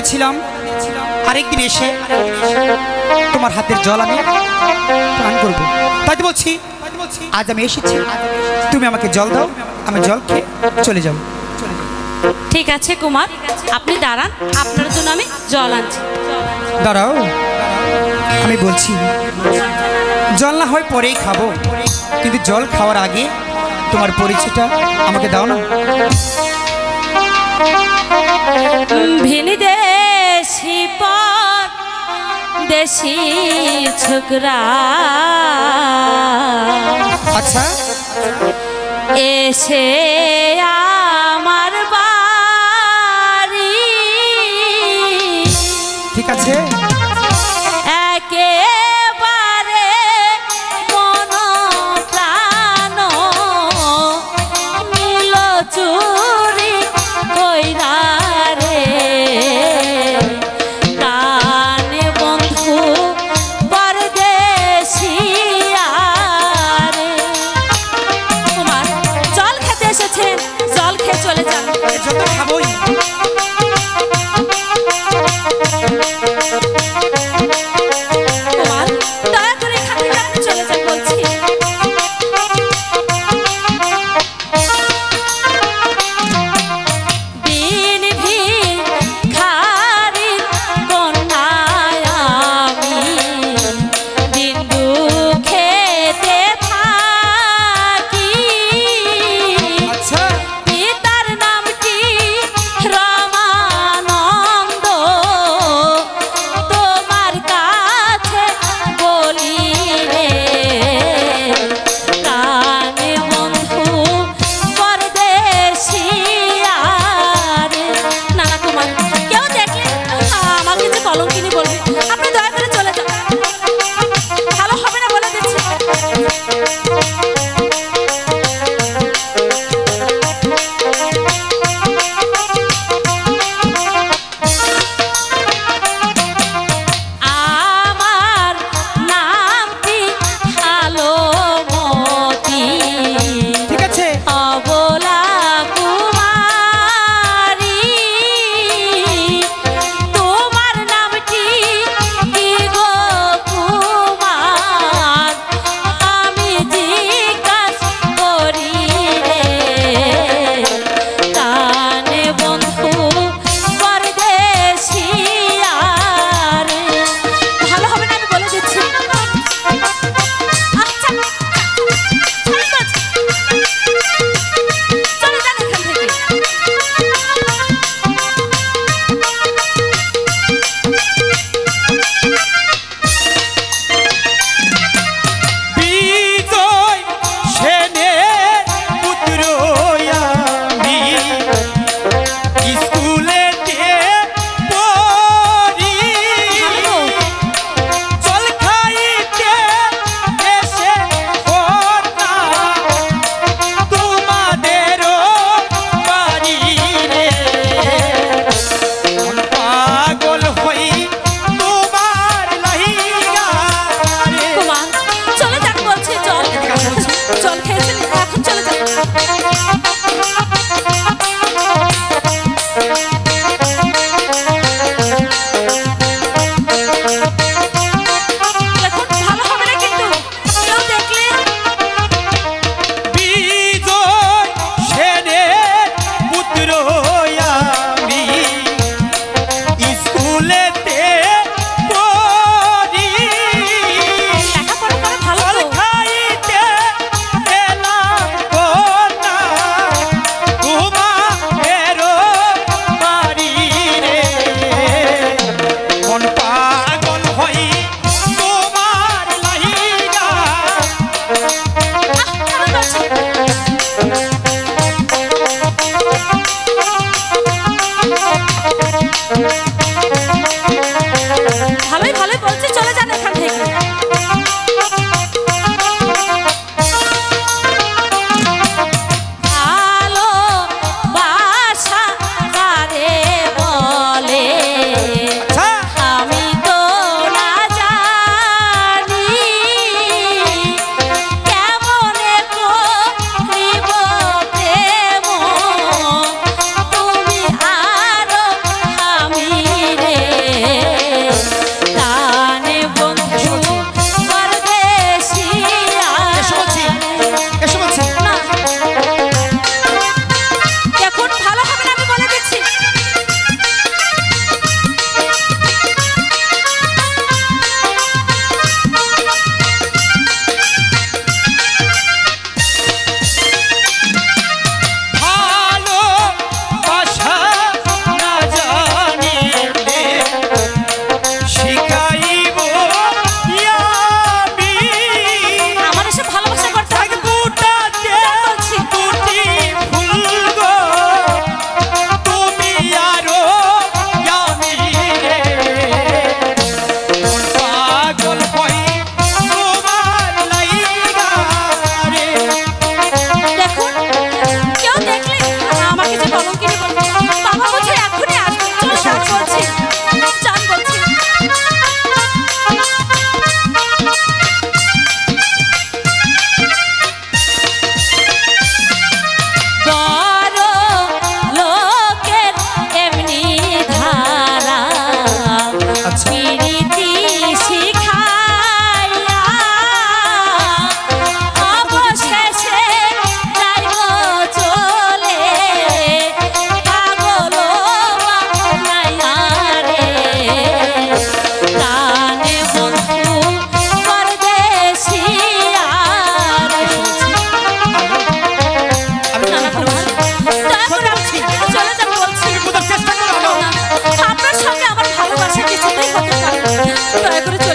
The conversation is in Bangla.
দিয়েছিলাম আরেকদিন এসে তোমার হাতের জল আমি পান করব। তাই তো বলছি আজ আমি এসেছি, তুমি আমাকে জল দাও, আমি জল খেয়ে চলে যাব। ঠিক আছে কুমার, আপনি দাঁড়ান, আপনার জন্য আমি জল আনছি। দাঁড়াও, আমি বলছি জল না হয় পরেই খাবো, কিন্তু জল খাওয়ার আগে তোমার পরিচয়টা আমাকে দাও না। ভিনি দেশি পর দেশি ছোকরা আচ্ছা এসে আমার বাড়ি, ঠিক আছে, একেবারে মন প্রাণ মিল চুরি কইরা রে প্রাণে বন্ধু পরদেশিয়া রে। কুমার জল খেতে এসেছেন, জল খেয়ে চলে যান। জল তো খাবোই। কুমার দয়া করে এখান থেকে আপনি চলে যান বলছি। দিন ভিখারির কন্যা আমি, দিন দুঃখেতে থাকি। আচ্ছা পিতার নামটি রমানন্দ, তোমার কাছে বলি রে প্রাণে বন্ধু পরদেশিয়া রে। না না কুমার, কেউ দেখলে আমাকে যে কলঙ্কিনী বলবে, আপনি দয়া করে চলে যান, ভালো হবে না বলে দিচ্ছি। আমার নামটি আলোমতি, ঠিক আছে, অবলা কুমারী, তোমার নামটি কি গো কুমার, আমি জিজ্ঞাসা করি রে প্রাণে বন্ধু পরদেশিয়া রে। ভালো হবে না আমি বলে দিচ্ছি। আচ্ছা চলে যান এখান থেকে। বিজয় সেনের পুত্র আমি, স্কুলেতে পড়ি, ভালো জল খাইতে এসে কন্যা তোমাদেরও বাড়ি রে, মন পাগল হই তোমার লাইগা রে। কুমার চলে যান বলছি, জল জল খেয়েছেন, এখন চলে যান। দেখুন ভালো হবে না কিন্তু, কেউ দেখলে। বিজয় সেনের পুত্র আমি, স্কুলেতে পড়ি, লেখাপড়া করে ভালো জল তো। খাইতে এলাম কন্যা তোমাদেরও বাড়ি রে, মন পাগল হই তোমার লাইগা। কেমন বলছি? ভালোই ভালোই বলছি, চলে যান এখান থেকে। ভালো বাসা কারে বলে আচ্ছা আমি তো না জানি, কেমনে করিব প্রেম তুমি আরো আমি মতোই হতে পারে, দয়া করে চলে